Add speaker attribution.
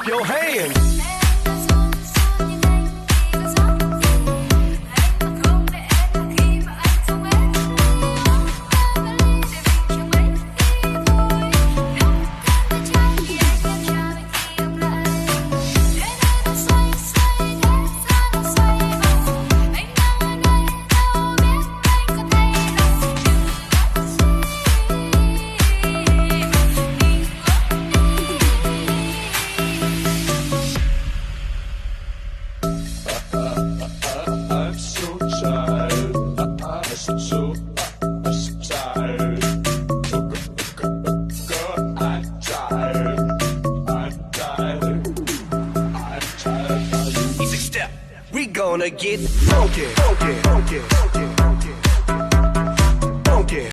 Speaker 1: clap your hands. We gonna get funky, funky, funky, funky.